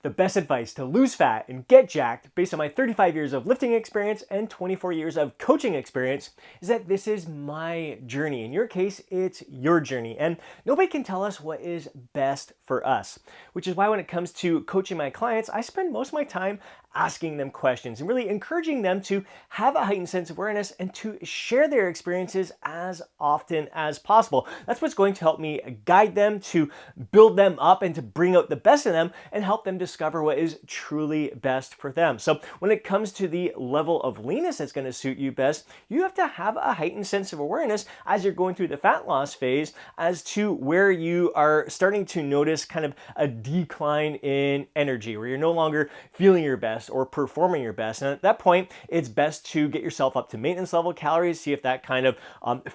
The best advice to lose fat and get jacked based on my 35 years of lifting experience and 24 years of coaching experience is that this is my journey. In your case, it's your journey. And nobody can tell us what is best for us, which is why when it comes to coaching my clients, I spend most of my time asking them questions and really encouraging them to have a heightened sense of awareness and to share their experiences as often as possible. That's what's going to help me guide them, to build them up and to bring out the best in them and help them discover what is truly best for them. So when it comes to the level of leanness that's going to suit you best, you have to have a heightened sense of awareness as you're going through the fat loss phase as to where you are starting to notice kind of a decline in energy, where you're no longer feeling your best or performing your best. And at that point, it's best to get yourself up to maintenance level calories, see if that kind of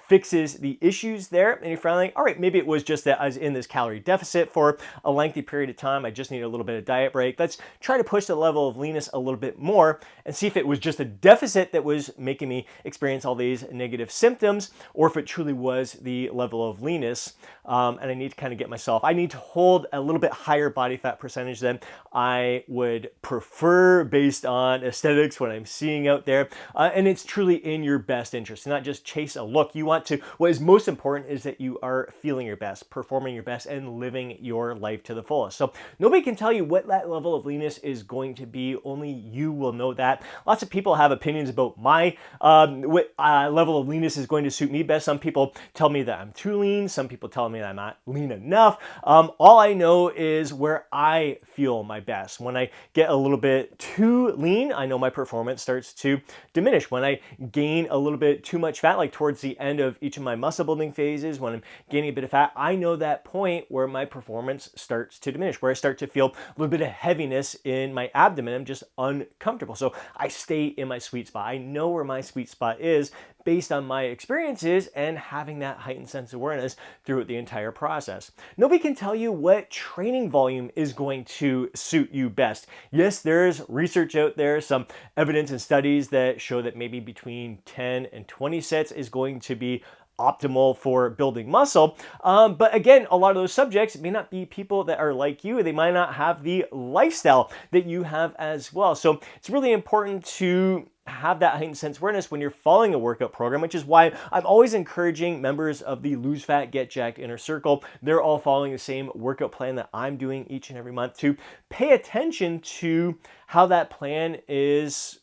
fixes the issues there. And you're finally like, all right, maybe it was just that I was in this calorie deficit for a lengthy period of time. I just need a little bit of diet break. Let's try to push the level of leanness a little bit more and see if it was just a deficit that was making me experience all these negative symptoms, or if it truly was the level of leanness. And I need to kind of get myself, I need to hold a little bit higher body fat percentage than I would prefer based on aesthetics, what I'm seeing out there. And it's truly in your best interest to not just chase a look. You want to, what is most important is that you are feeling your best, performing your best, and living your life to the fullest. So nobody can tell you what that level of leanness is going to be. Only you will know that. Lots of people have opinions about my what level of leanness is going to suit me best. Some people tell me that I'm too lean. Some people tell me that I'm not lean enough. All I know is where I feel my best. When I get a little bit too lean, I know my performance starts to diminish. When I gain a little bit too much fat, like towards the end of each of my muscle building phases, when I'm gaining a bit of fat, I know that point where my performance starts to diminish, where I start to feel a little bit of heaviness in my abdomen. I'm just uncomfortable. So I stay in my sweet spot. I know where my sweet spot is based on my experiences and having that heightened sense of awareness throughout the entire process. Nobody can tell you what training volume is going to suit you best. Yes, there's research out there, some evidence and studies that show that maybe between 10 and 20 sets is going to be optimal for building muscle. But again, a lot of those subjects may not be people that are like you. They might not have the lifestyle that you have as well. So it's really important to have that heightened sense of awareness when you're following a workout program, which is why I'm always encouraging members of the Lose Fat, Get Jacked Inner Circle. They're all following the same workout plan that I'm doing each and every month, to pay attention to how that plan is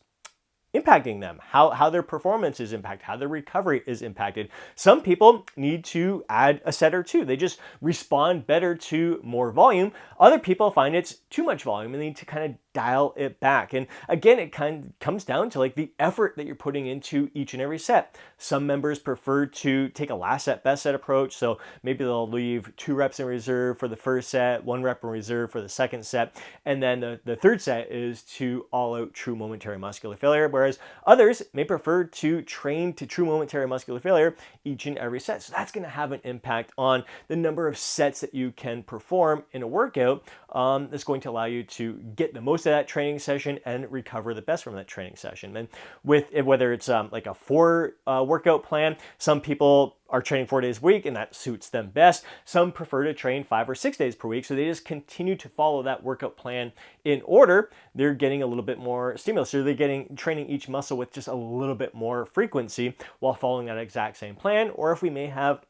impacting them, how their performance is impacted, how their recovery is impacted. Some people need to add a set or two. They just respond better to more volume. Other people find it's too much volume and they need to kind of dial it back. And again, it kind of comes down to like the effort that you're putting into each and every set. Some members prefer to take a last set, best set approach. So maybe they'll leave 2 reps in reserve for the first set, 1 rep in reserve for the second set. And then the third set is to all out true momentary muscular failure. Whereas others may prefer to train to true momentary muscular failure each and every set. So that's going to have an impact on the number of sets that you can perform in a workout. That's going to allow you to get the most of that training session and recover the best from that training session. And with whether it's like a 4 workout plan, some people are training 4 days a week and that suits them best. Some prefer to train 5 or 6 days per week. So they just continue to follow that workout plan in order. They're getting a little bit more stimulus. So they're training each muscle with just a little bit more frequency while following that exact same plan. Or if we may have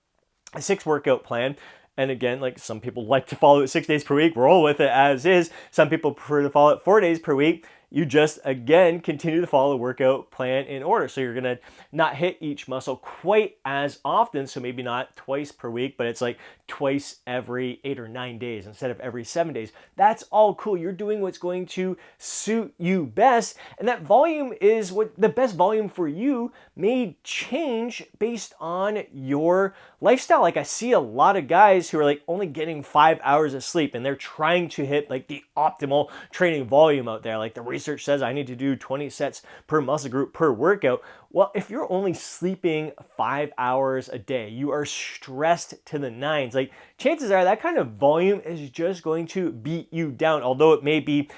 a 6 workout plan, and again, like some people like to follow it 6 days per week, roll with it as is. Some people prefer to follow it 4 days per week. You just, again, continue to follow the workout plan in order. So you're going to not hit each muscle quite as often. So maybe not twice per week, but it's like twice every 8 or 9 days instead of every 7 days. That's all cool. You're doing what's going to suit you best. And that volume is what the best volume for you may change based on your lifestyle. Like I see a lot of guys who are like only getting 5 hours of sleep and they're trying to hit like the optimal training volume out there. Like the research says I need to do 20 sets per muscle group per workout. Well, if you're only sleeping 5 hours a day, you are stressed to the nines. Like chances are that kind of volume is just going to beat you down, although it may be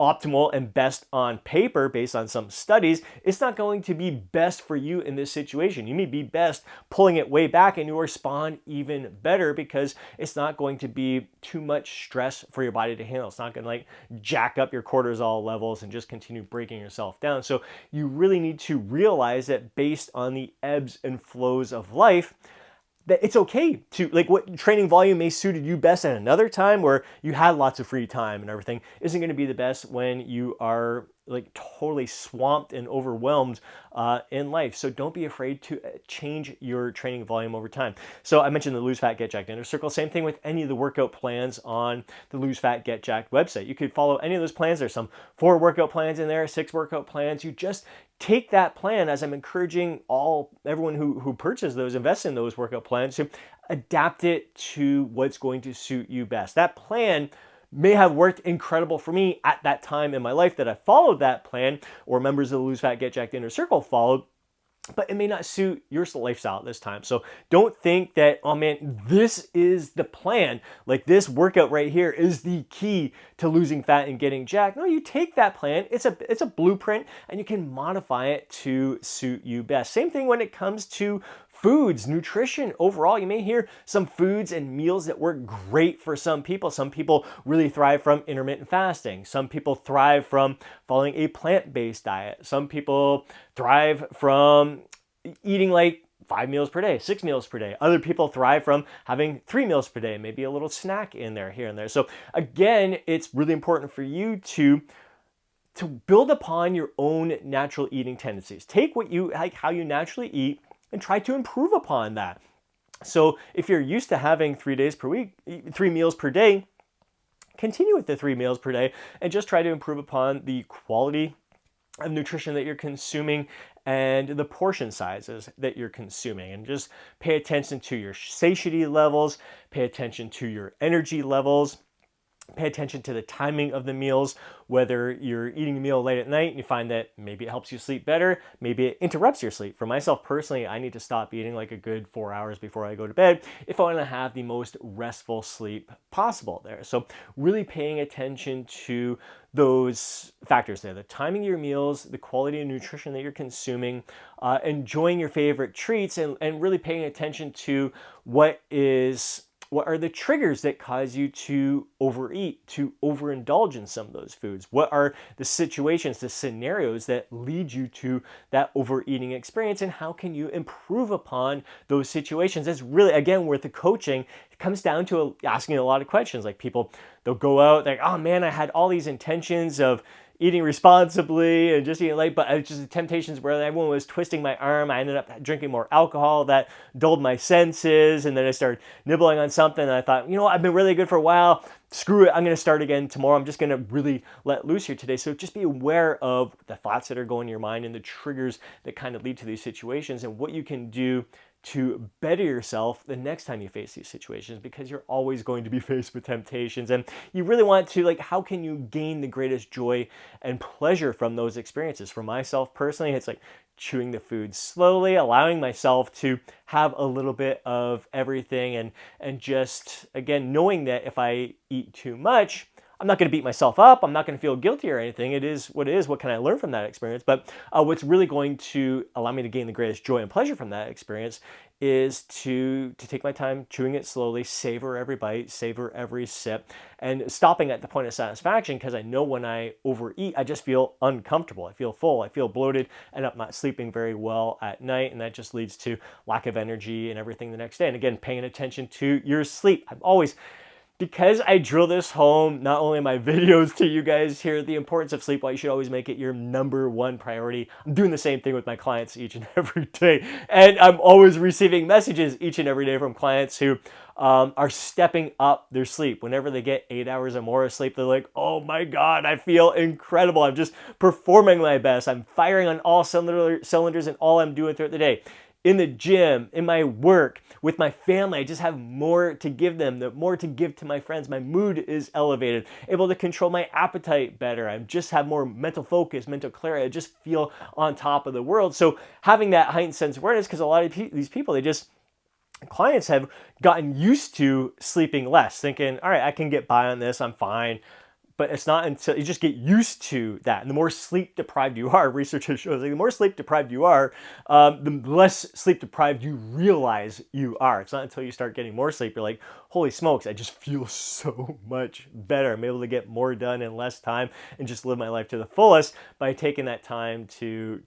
optimal and best on paper based on some studies, it's not going to be best for you in this situation. You may be best pulling it way back and you'll respond even better because it's not going to be too much stress for your body to handle. It's not going to like jack up your cortisol levels and just continue breaking yourself down. So you really need to realize that based on the ebbs and flows of life, that it's okay to, like, what training volume may suited you best at another time where you had lots of free time and everything isn't going to be the best when you are like totally swamped and overwhelmed in life. So don't be afraid to change your training volume over time. So I mentioned the Lose Fat, Get Jacked Inner Circle. Same thing with any of the workout plans on the Lose Fat, Get Jacked website. You could follow any of those plans. There's some 4 workout plans in there, 6 workout plans. You just take that plan, as I'm encouraging everyone who purchases those, invest in those workout plans, to adapt it to what's going to suit you best. That plan may have worked incredible for me at that time in my life that I followed that plan, or members of the Lose Fat, Get Jacked Inner Circle followed, but it may not suit your lifestyle at this time. So don't think that, oh man, this is the plan. Like this workout right here is the key to losing fat and getting jacked. No, you take that plan. It's a blueprint and you can modify it to suit you best. Same thing when it comes to foods, nutrition overall. You may hear some foods and meals that work great for some people. Some people really thrive from intermittent fasting. Some people thrive from following a plant-based diet. Some people thrive from eating like 5 meals per day, 6 meals per day. Other people thrive from having 3 meals per day, maybe a little snack in there, here and there. So again, it's really important for you to build upon your own natural eating tendencies. Take what you like, how you naturally eat, and try to improve upon that. So if you're used to having 3 days per week, 3 meals per day, continue with the 3 meals per day and just try to improve upon the quality of nutrition that you're consuming and the portion sizes that you're consuming. And just pay attention to your satiety levels, pay attention to your energy levels, pay attention to the timing of the meals, whether you're eating a meal late at night and you find that maybe it helps you sleep better, maybe it interrupts your sleep. For myself personally, I need to stop eating like a good 4 hours before I go to bed if I want to have the most restful sleep possible there. So really paying attention to those factors there, the timing of your meals, the quality of nutrition that you're consuming, enjoying your favorite treats, and really paying attention to what are the triggers that cause you to overeat, to overindulge in some of those foods? What are the situations, the scenarios that lead you to that overeating experience, and how can you improve upon those situations? That's really, again, with the coaching, it comes down to asking a lot of questions. Like people, they'll go out, like, oh man, I had all these intentions of eating responsibly and just eating late, but it's just the temptations where everyone was twisting my arm. I ended up drinking more alcohol that dulled my senses, and then I started nibbling on something, and I thought, you know what, I've been really good for a while. Screw it, I'm going to start again tomorrow. I'm just going to really let loose here today. So just be aware of the thoughts that are going in your mind and the triggers that kind of lead to these situations, and what you can do to better yourself the next time you face these situations, because you're always going to be faced with temptations, and you really want to, like, how can you gain the greatest joy and pleasure from those experiences? For myself personally, it's like chewing the food slowly, allowing myself to have a little bit of everything, and just, again, knowing that if I eat too much, I'm not going to beat myself up. I'm not going to feel guilty or anything. It is what it is. What can I learn from that experience? But what's really going to allow me to gain the greatest joy and pleasure from that experience is to take my time, chewing it slowly, savor every bite, savor every sip, and stopping at the point of satisfaction, because I know when I overeat, I just feel uncomfortable. I feel full. I feel bloated, and I'm not sleeping very well at night, and that just leads to lack of energy and everything the next day. And again, paying attention to your sleep. I'm always, because I drill this home, not only in my videos to you guys here, the importance of sleep, why you should always make it your #1 priority. I'm doing the same thing with my clients each and every day. And I'm always receiving messages each and every day from clients who are stepping up their sleep. Whenever they get 8 hours or more of sleep, they're like, oh my God, I feel incredible. I'm just performing my best. I'm firing on all cylinders in all I'm doing throughout the day. In the gym, in my work, with my family, I just have more to give them, more to give to my friends. My mood is elevated, able to control my appetite better. I just have more mental focus, mental clarity. I just feel on top of the world. So having that heightened sense of awareness, because a lot of these people, clients have gotten used to sleeping less, thinking, all right, I can get by on this, I'm fine. but it's not until you just get used to that. And the more sleep deprived you are, research shows like the more sleep deprived you are, the less sleep deprived you realize you are. It's not until you start getting more sleep, you're like, holy smokes, I just feel so much better. I'm able to get more done in less time and just live my life to the fullest by taking that time to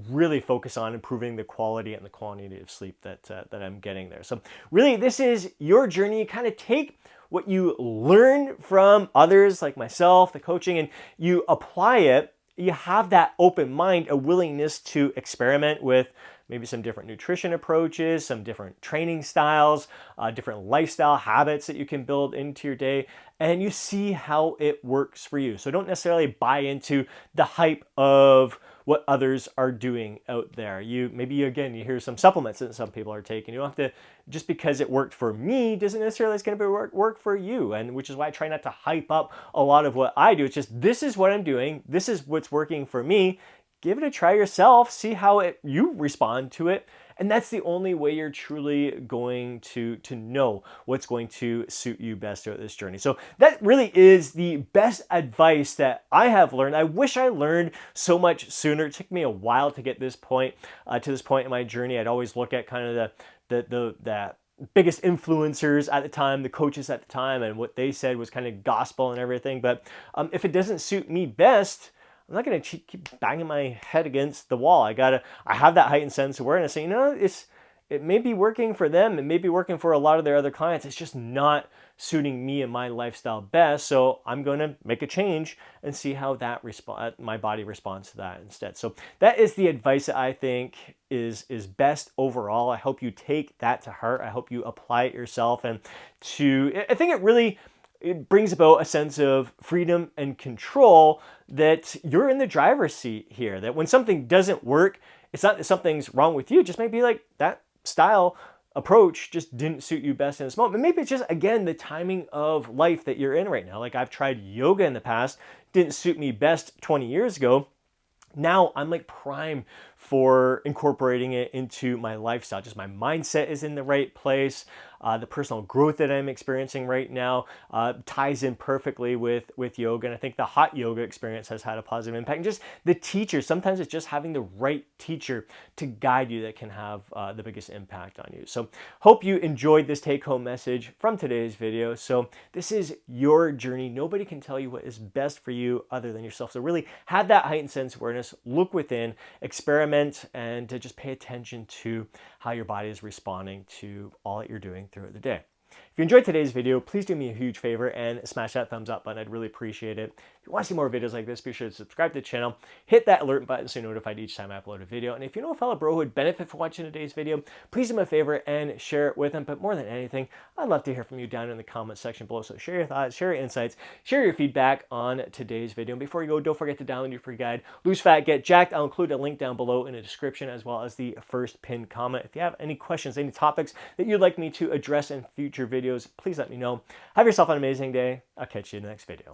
really focus on improving the quality and the quantity of sleep that I'm getting there. So really, this is your journey. You kind of take what you learn from others like myself, the coaching, and you apply it. You have that open mind, a willingness to experiment with maybe some different nutrition approaches, some different training styles, different lifestyle habits that you can build into your day, and you see how it works for you. So don't necessarily buy into the hype of what others are doing out there. Maybe again, you hear some supplements that some people are taking. You don't have to, just because it worked for me doesn't necessarily it's going to work for you. And which is why I try not to hype up a lot of what I do. It's just, this is what I'm doing. This is what's working for me. Give it a try yourself. See how you respond to it. And that's the only way you're truly going to know what's going to suit you best throughout this journey. So that really is the best advice that I have learned. I wish I learned so much sooner. It took me a while to get this point to this point in my journey. I'd always look at kind of the biggest influencers at the time, the coaches at the time, and what they said was kind of gospel and everything. But if it doesn't suit me best, I'm not going to keep banging my head against the wall. I have that heightened sense of awareness. So, it may be working for them. It may be working for a lot of their other clients. It's just not suiting me and my lifestyle best. So I'm going to make a change and see how my body responds to that instead. So that is the advice that I think is best overall. I hope you take that to heart. I hope you apply it yourself. And I think it brings about a sense of freedom and control that you're in the driver's seat here. That when something doesn't work, it's not that something's wrong with you. It just may be like that style approach just didn't suit you best in this moment. But maybe it's just, again, the timing of life that you're in right now. Like I've tried yoga in the past, didn't suit me best 20 years ago. Now I'm like prime for incorporating it into my lifestyle. Just my mindset is in the right place. The personal growth that I'm experiencing right now ties in perfectly with yoga. And I think the hot yoga experience has had a positive impact. And just the teacher, sometimes it's just having the right teacher to guide you that can have the biggest impact on you. So hope you enjoyed this take-home message from today's video. So this is your journey. Nobody can tell you what is best for you other than yourself. So really have that heightened sense of awareness, look within, experiment, and to just pay attention to how your body is responding to all that you're doing throughout the day. If you enjoyed today's video, please do me a huge favor and smash that thumbs up button. I'd really appreciate it. If you want to see more videos like this, be sure to subscribe to the channel, hit that alert button so you're notified each time I upload a video. And if you know a fellow bro who would benefit from watching today's video, please do me a favor and share it with them. But more than anything, I'd love to hear from you down in the comments section below. So share your thoughts, share your insights, share your feedback on today's video. And before you go, don't forget to download your free guide, Lose Fat, Get Jacked. I'll include a link down below in the description as well as the first pinned comment. If you have any questions, any topics that you'd like me to address in future videos, please let me know. Have yourself an amazing day. I'll catch you in the next video.